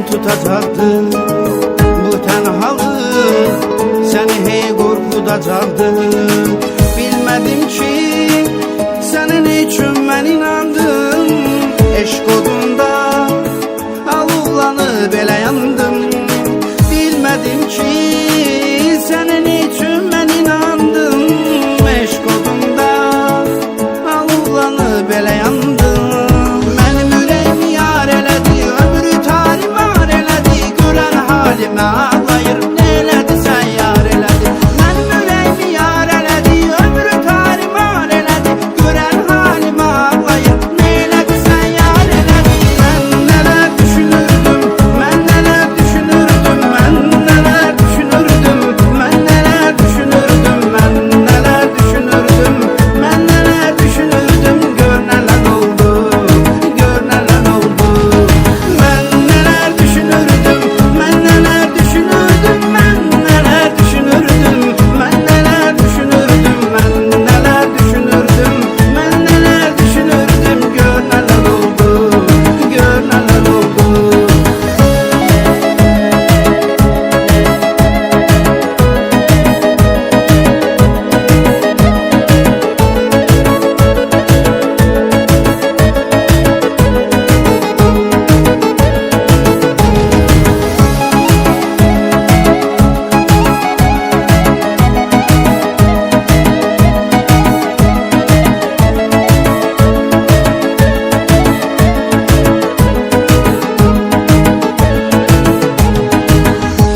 tutacaktı. Bu tenhalık seni hey korkutacaktı. Bilmedim ki senin için ben inandım. Eşk odunda alovlanıp elə yandım. Bilmedim ki senin için ben inandım. Eşk odunda alovlanıp elə yandım. Mənim ürəyimi yar elədi, ömrü tarimar elədi. Görən halimə ağlayır, nə elədisə yar elədi. Mənim ürəyimi yar elədi, ömrü tarimar elədi. Görən halimə ağlayır, nə elədisə yar elədi. Mən nələr düşünürdüm, mən nələr düşünürdüm, mən nələr düşünürdüm, mən nələr düşünürdüm, mən nələr düşünürdüm, mən nələr düşünürdüm. Gör nələr oldu, gör nələr oldu. Mən nələr düşünürdüm, mən nələr düşünürdüm, mən nələr düşünürdüm, mən nələr düşünürdüm, mən nələr düşünürdüm, mən nələr düşünürdüm. Gör nələr oldu, gör nələr oldu.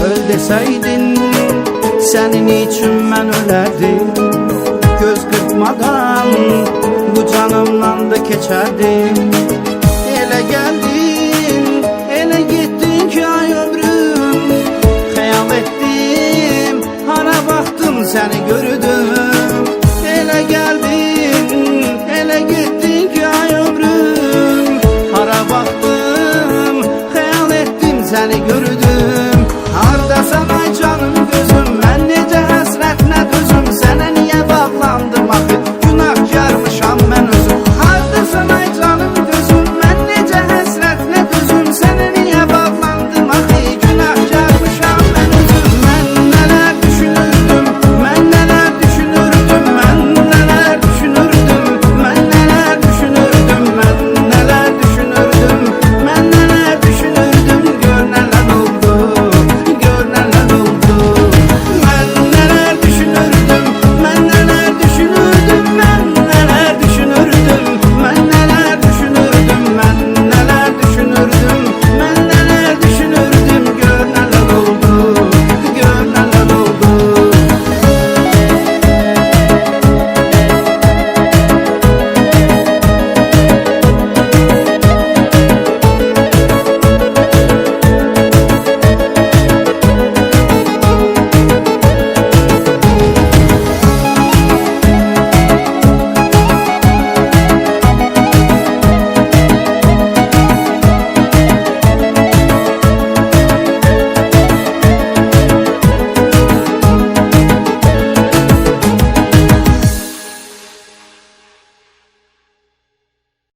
Öl deseydin senin için ben ölerdim. Göz kırpmadan bu canımdan da geçerdim. Ele geldin, ele gittin ki ay ömrüm. Hayal ettim, hara baktım seni gördüm.